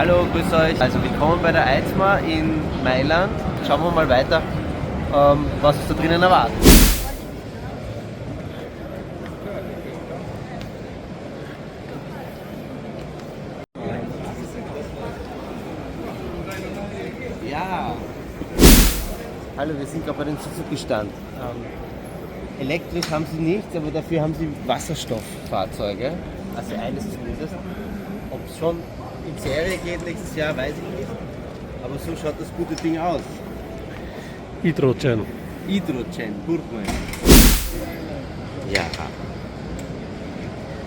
Hallo, grüß euch. Also willkommen bei der EICMA in Mailand. Schauen wir mal weiter, was uns da drinnen erwartet. Ja. Hallo, wir sind gerade bei den Suzuki-Stand. Elektrisch haben sie nichts, aber dafür haben sie Wasserstofffahrzeuge. Also eines zumindest. Ob es schon in Serie geht nächstes Jahr, weiß ich nicht. Aber so schaut das gute Ding aus. Hydrogen. Burgman. Ja.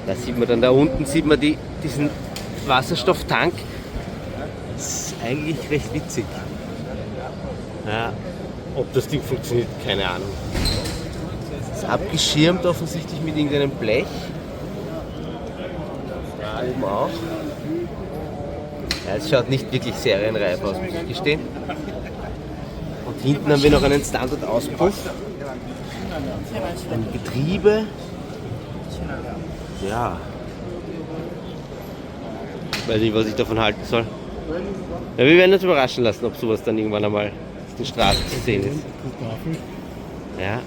Da sieht man dann, da unten sieht man diesen Wasserstofftank. Das ist eigentlich recht witzig. Ja. Ob das Ding funktioniert, keine Ahnung. Es ist abgeschirmt offensichtlich mit irgendeinem Blech. Da oben auch. Ja, es schaut nicht wirklich serienreif aus, muss ich gestehen. Und hinten haben wir noch einen Standardauspuff. Ein Getriebe. Ja. Ich weiß nicht, was ich davon halten soll. Ja, wir werden uns überraschen lassen, ob sowas dann irgendwann einmal auf den Straßen zu sehen ist. Ja.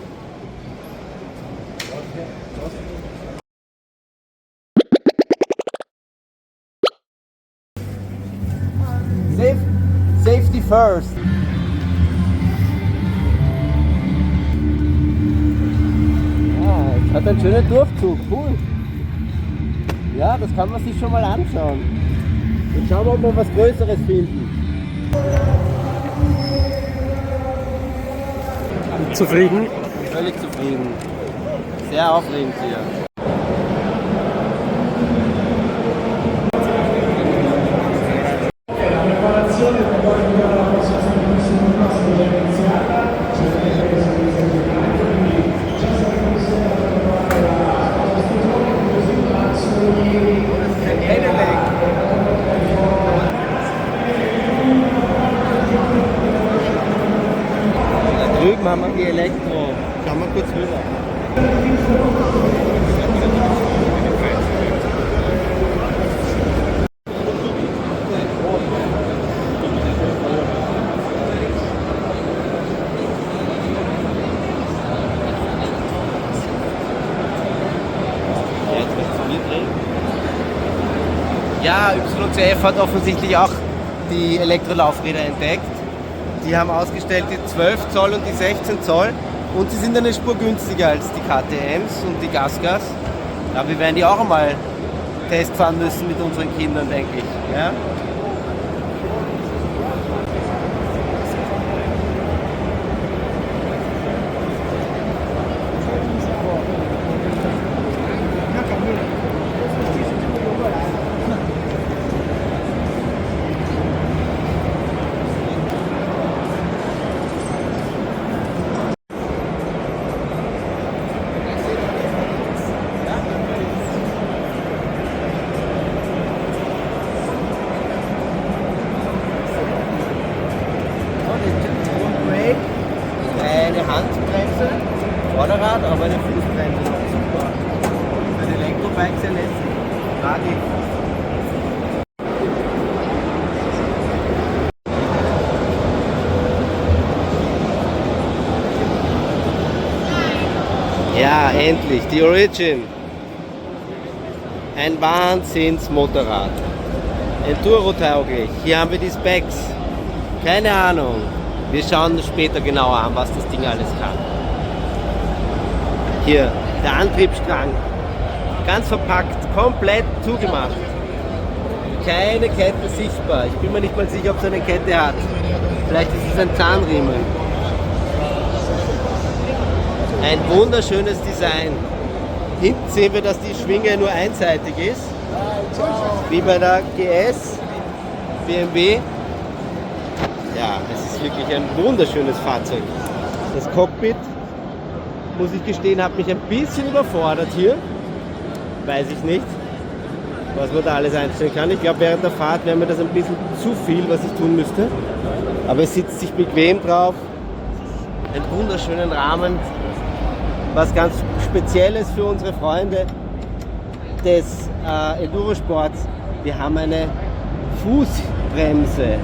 Safety first. Ja, es hat einen schönen Durchzug, cool. Ja, das kann man sich schon mal anschauen. Und schauen wir, ob wir was Größeres finden. Zufrieden? Völlig zufrieden. Sehr aufregend hier. Da drüben haben wir die Elektro. Schauen wir kurz rüber. Ja, YCF hat offensichtlich auch die Elektrolaufräder entdeckt. Die haben ausgestellt die 12 Zoll und die 16 Zoll und sie sind eine Spur günstiger als die KTMs und die Gasgas. Ja, wir werden die auch einmal testfahren müssen mit unseren Kindern, denke ich. Ja? Eine Handbremse, Vorderrad, aber eine Fußbremse noch super. Für ein Elektrobike sehr lässig. Tragig. Ja, endlich, die Origin. Ein Wahnsinnsmotorrad. Enduro-tauglich. Hier haben wir die Specs. Keine Ahnung. Wir schauen später genauer an, was das Ding alles kann. Hier, der Antriebsstrang. Ganz verpackt, komplett zugemacht. Keine Kette sichtbar. Ich bin mir nicht mal sicher, ob es eine Kette hat. Vielleicht ist es ein Zahnriemen. Ein wunderschönes Design. Hinten sehen wir, dass die Schwinge nur einseitig ist. Wie bei der GS, BMW. Ja, es ist wirklich ein wunderschönes Fahrzeug. Das Cockpit, muss ich gestehen, hat mich ein bisschen überfordert hier. Weiß ich nicht, was man da alles einstellen kann. Ich glaube, während der Fahrt wäre mir das ein bisschen zu viel, was ich tun müsste. Aber es sitzt sich bequem drauf. Einen wunderschönen Rahmen. Was ganz Spezielles für unsere Freunde des Endurosports. Wir haben eine Fußbremse.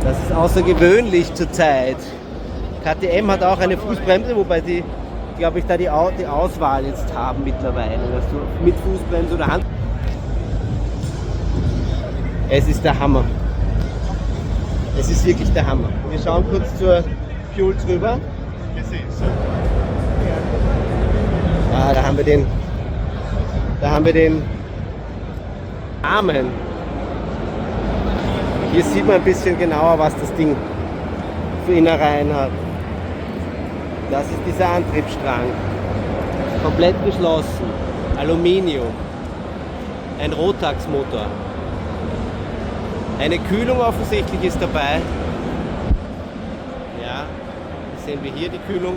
Das ist außergewöhnlich zurzeit. KTM hat auch eine Fußbremse, wobei sie, glaube ich, da die Auswahl jetzt haben mittlerweile, dass du mit Fußbremse oder Hand. Es ist der Hammer. Es ist wirklich der Hammer. Wir schauen kurz zur Puls rüber. Ah, da haben wir den Armen. Hier sieht man ein bisschen genauer, was das Ding für Innereien hat. Das ist dieser Antriebsstrang. Komplett geschlossen. Aluminium. Ein Rotax-Motor. Eine Kühlung offensichtlich ist dabei. Ja, sehen wir hier die Kühlung.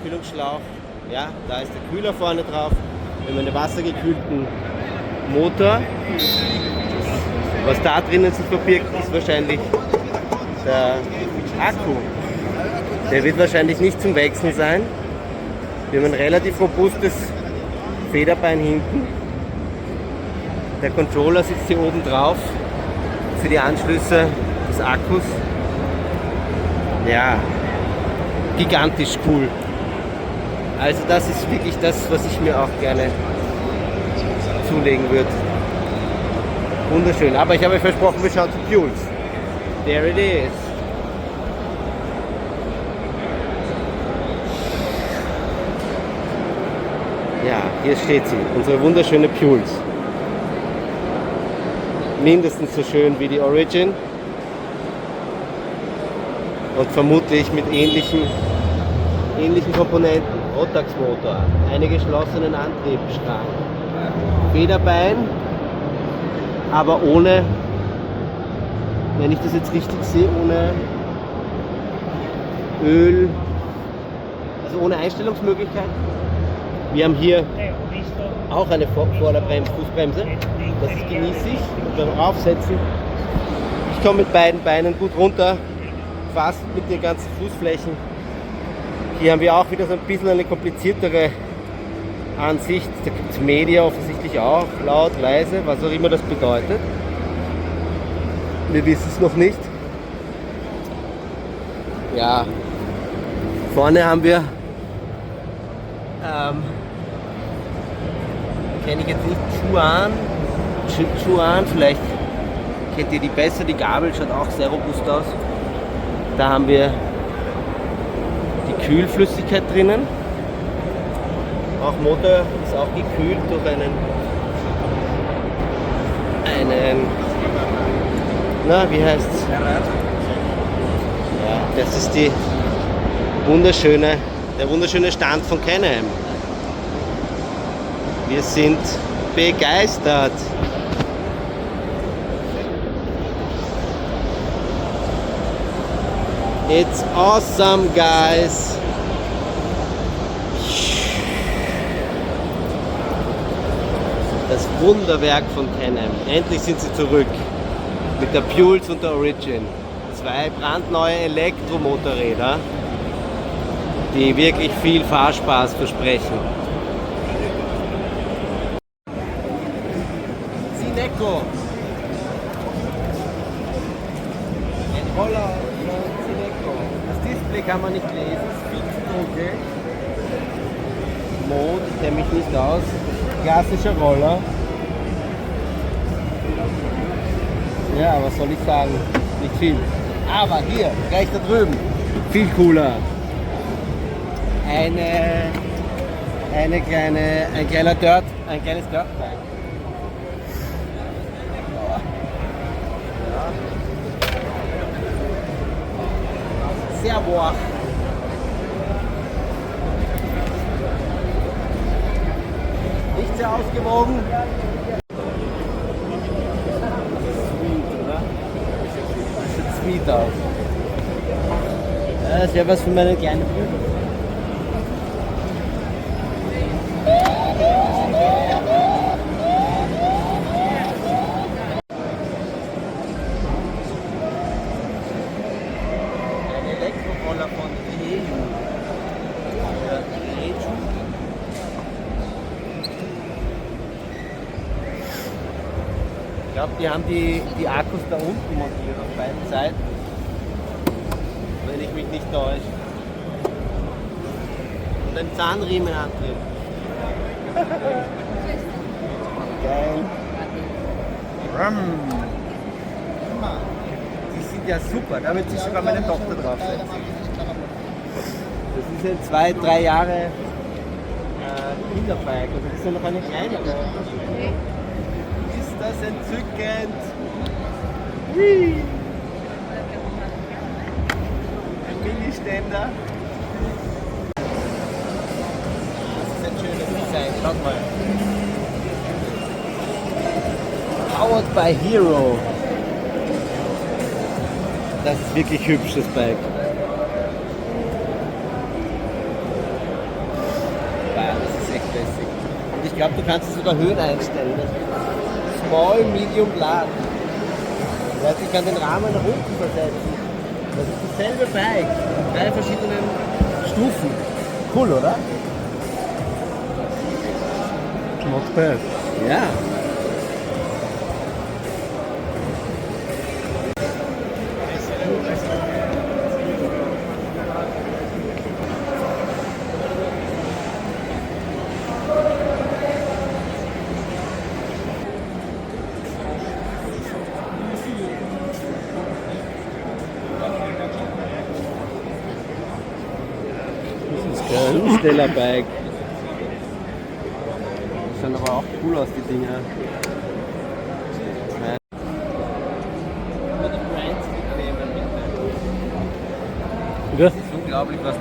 Kühlungsschlauch. Ja, da ist der Kühler vorne drauf. Wir haben einen wassergekühlten Motor. Was da drinnen sich verbirgt, ist wahrscheinlich der Akku. Der wird wahrscheinlich nicht zum Wechseln sein. Wir haben ein relativ robustes Federbein hinten. Der Controller sitzt hier oben drauf für die Anschlüsse des Akkus. Ja, gigantisch cool. Also das ist wirklich das, was ich mir auch gerne zulegen würde. Wunderschön. Aber ich habe euch versprochen, wir schauen zu Puls. There it is. Ja, hier steht sie, unsere wunderschöne Puls. Mindestens so schön wie die Origin. Und vermutlich mit ähnlichen Komponenten. Rotax-Motor, einen geschlossenen Antriebsstrang, Federbein, aber ohne, wenn ich das jetzt richtig sehe, ohne Öl, also ohne Einstellungsmöglichkeit. Wir haben hier auch eine Fußbremse, das genieße ich beim Aufsetzen. Ich komme mit beiden Beinen gut runter, fast mit den ganzen Fußflächen. Hier haben wir auch wieder so ein bisschen eine kompliziertere Ansicht. Da gibt es Media offensichtlich auch, laut, leise, was auch immer das bedeutet. Wir wissen es noch nicht. Ja, vorne haben wir, kenne ich jetzt nicht, Chuan, vielleicht kennt ihr die besser, die Gabel schaut auch sehr robust aus. Da haben wir die Kühlflüssigkeit drinnen. Auch Motor ist auch gekühlt durch einen wie heißt's? Ja, das ist der wunderschöne Stand von Can-Am. Wir sind begeistert. It's awesome, guys. Das Wunderwerk von Can-Am. Endlich sind sie zurück. Mit der Puls und der Origin. Zwei brandneue Elektromotorräder, die wirklich viel Fahrspaß versprechen. Zineco. Ein Roller von Zineco. Das Display kann man nicht lesen, es ist viel zu dunkel. Mode, ich kenne mich nicht aus. Klassischer Roller. Ja, was soll ich sagen? Nicht viel. Aber hier, gleich da drüben, viel cooler. Ein kleines Dirtbike. Sehr boah. Nicht sehr ausgewogen. Sweet aus. Ja, das wäre was für meine kleine Brüder. Ein Elektroroller von Reju. glaube, die haben die Akkus da unten montiert auf beiden Seiten. Wenn ich mich nicht täusche. Und ein Zahnriemenantrieb. Geil. Die sind ja super, da wird sich sogar meine Tochter draufsetzen. Das ist ein 2-3 Jahre Kinderbike, also das ist ja noch eine kleinere. Ist das entzückend? Hui. Ein Mini-Ständer. Das ist ein schönes Design, schaut mal. Powered by Hero. Das ist wirklich hübsch, das Bike. Wow, das ist echt lässig. Und ich glaube, du kannst es sogar Höhen einstellen. Small, Medium, Large. Das heißt, ich kann den Rahmen nach unten versetzen. Das ist dasselbe Bike. 3 verschiedenen Stufen. Cool, oder? Not bad. Ja. Stella-Bike. Schauen aber auch cool aus, die Dinger. Ja. Das ist unglaublich, was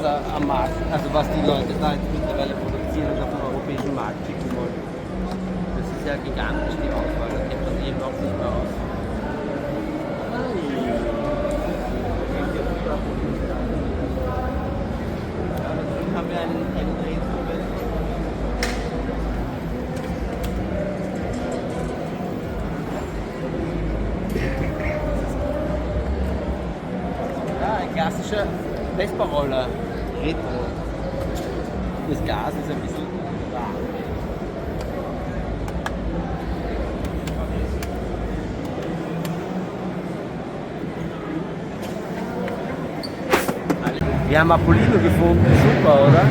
da am Markt, also was die Leute da jetzt mittlerweile produzieren und auf den europäischen Markt schicken wollen. Das ist ja gigantisch, die Auswahl. Da kennt man sich eben auch nicht mehr aus. Haben wir einen Drehtrubel. Ja, ein klassischer Vespa-Roller. Retro. Das Gas ist ein bisschen warm. Wir haben Apollino gefunden, super, oder?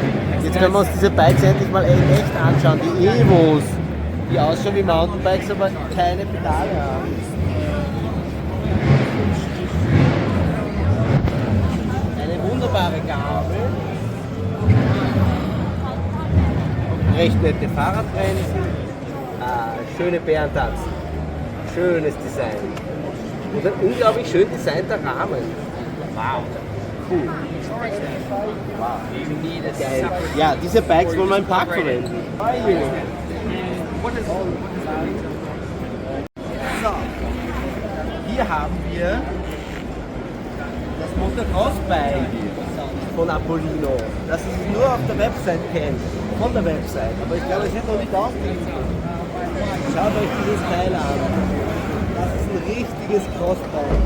Jetzt können wir uns diese Bikes endlich mal echt anschauen. Die Evos, die ausschauen wie Mountainbikes, aber keine Pedale haben. Eine wunderbare Gabel. Recht nette Fahrradbremsen. Schöne Bärentatzen. Schönes Design. Und ein unglaublich schön designter Rahmen. Wow. Cool. Geil. Ja, diese Bikes wollen wir im Park verwenden. So, hier haben wir das Motocross-Bike von Apollino, das ich nur auf der Website kenne, von der Website, aber ich glaube, es wird noch nicht ausgeliefert. Schaut euch dieses Teil an. Das ist ein richtiges Crossbike.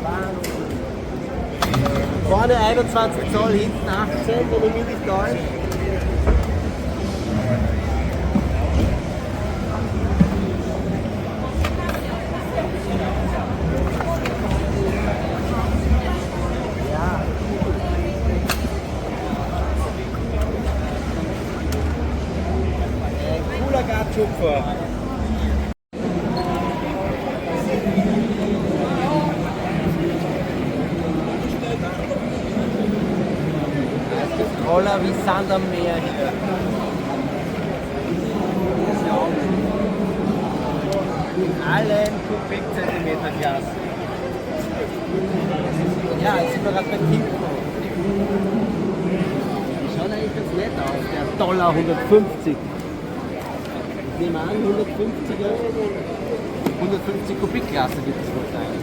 Wahnsinn. Vorne 21 Zoll, hinten 18, wenn ich mich nicht täusche. Ja. Cooler Gatschupfer. Roller wie Sand am Meer hier. In allen Kubikzentimeterklassen. Ja, jetzt sind wir gerade bei Timco. Die schaut eigentlich ganz nett aus, der Dollar 150. Ich nehme an, 150 Kubikklasse wird es wohl sein.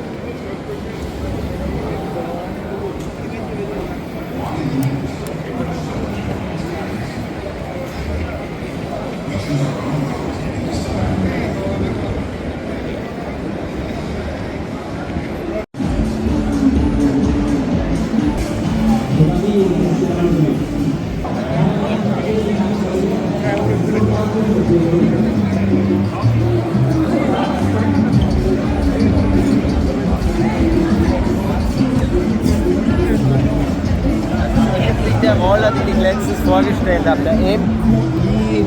vorgestellt habe, der MQI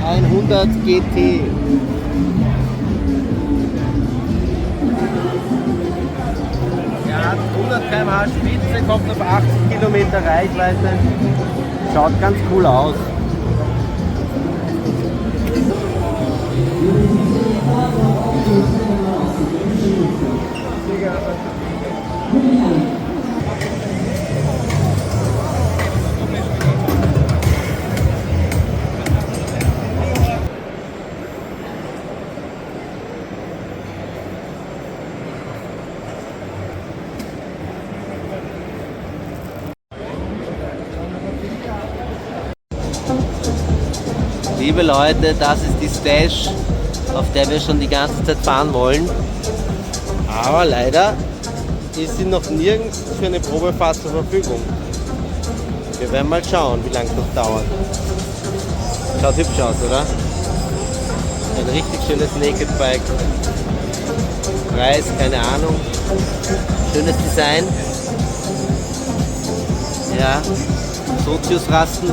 100 GT. Er hat 100 km/h Spitze, kommt auf 80 Kilometer Reichweite. Schaut ganz cool aus. Liebe Leute, das ist die Stash, auf der wir schon die ganze Zeit fahren wollen. Aber leider ist sie noch nirgends für eine Probefahrt zur Verfügung. Wir werden mal schauen, wie lange das dauert. Schaut hübsch aus, oder? Ein richtig schönes Naked Bike. Preis, keine Ahnung. Schönes Design. Ja, Sozius-Rasten.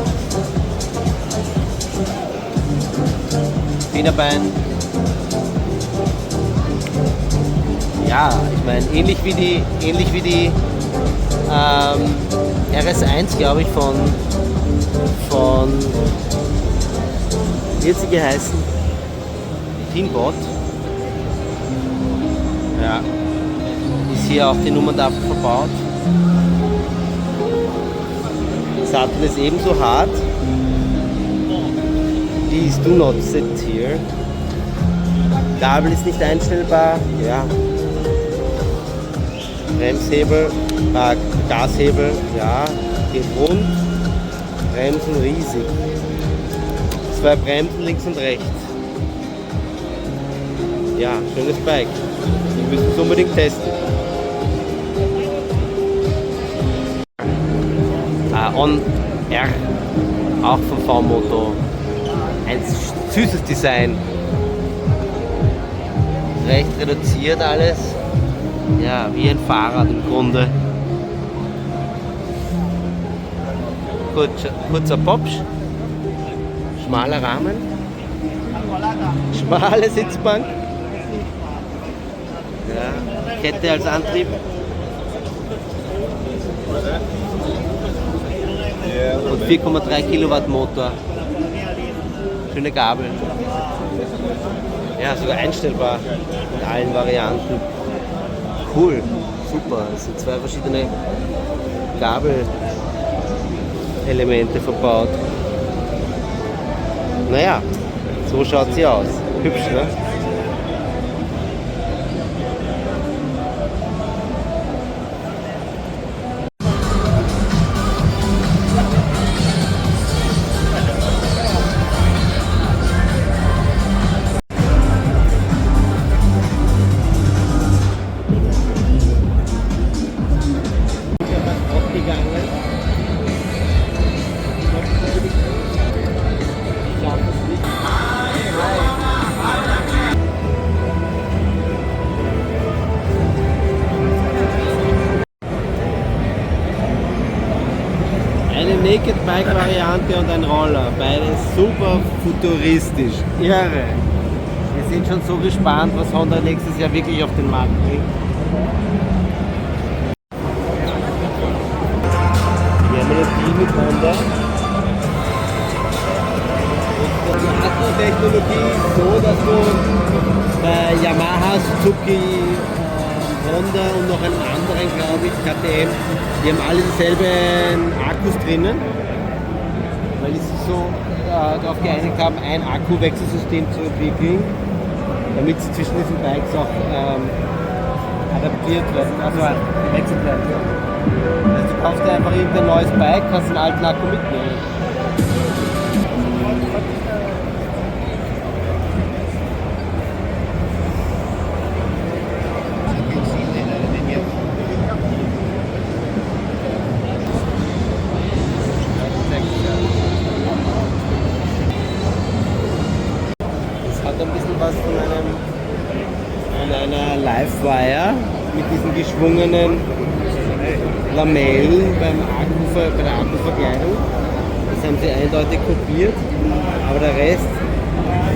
Federbein. Ja, ich meine, ähnlich wie die RS1, glaube ich, von wie hat sie geheißen? Teambot. Ja. Ist hier auch die Nummerntafel verbaut. Sattel ist ebenso hart. Please do not sit here. Gabel ist nicht einstellbar. Ja. Bremshebel, Gashebel, ja, geht rund. Bremsen riesig. 2 Bremsen links und rechts. Ja, schönes Bike. Wir müssen es unbedingt testen. On R, auch von V-Moto. Ein süßes Design. Recht reduziert alles. Ja, wie ein Fahrrad im Grunde. Kurzer Popsch. Schmaler Rahmen. Schmale Sitzbank. Ja, Kette als Antrieb. Und 4,3 Kilowatt Motor. Schöne Gabel. Ja, sogar einstellbar in allen Varianten. Cool, super. Es sind 2 verschiedene Gabelelemente verbaut. Naja, so schaut sie aus. Hübsch, ne? Eine Naked Bike Variante und ein Roller, beides super futuristisch, irre. Wir sind schon so gespannt, was Honda nächstes Jahr wirklich auf den Markt bringt. Wir haben eine Deal mit Honda. Und die Akkutechnologie ist so, dass du bei Yamaha, Suzuki, Honda und noch einen anderen, glaube ich, KTM, die haben alle dieselben Akkus drinnen, weil die sich so darauf geeinigt haben, ein Akkuwechselsystem zu entwickeln, damit sie zwischen diesen Bikes auch adaptiert werden, also gewechselt werden. Also du kaufst dir einfach irgendein neues Bike, kannst einen alten Akku mitnehmen. Ein bisschen was von einer Livewire mit diesen geschwungenen Lamellen bei der Akkuverkleidung. Das haben sie eindeutig kopiert, aber der Rest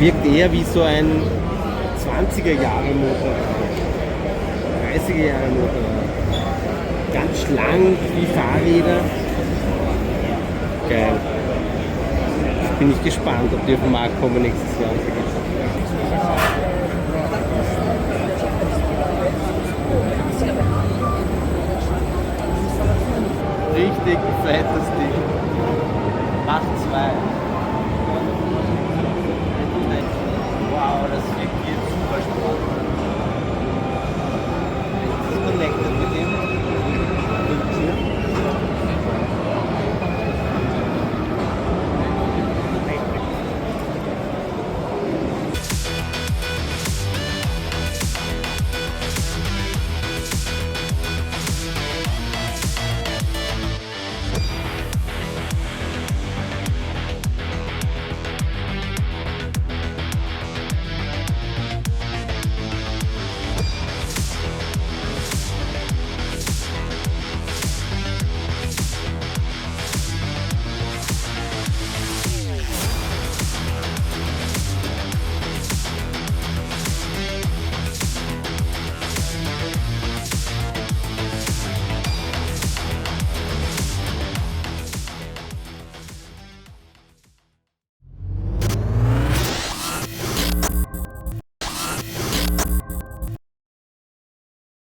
wirkt eher wie so ein 20er Jahre Motorrad, 30er Jahre Motorrad. Ganz schlank wie Fahrräder. Geil. Bin ich gespannt, ob die auf den Markt kommen nächstes Jahr. Richtig fettes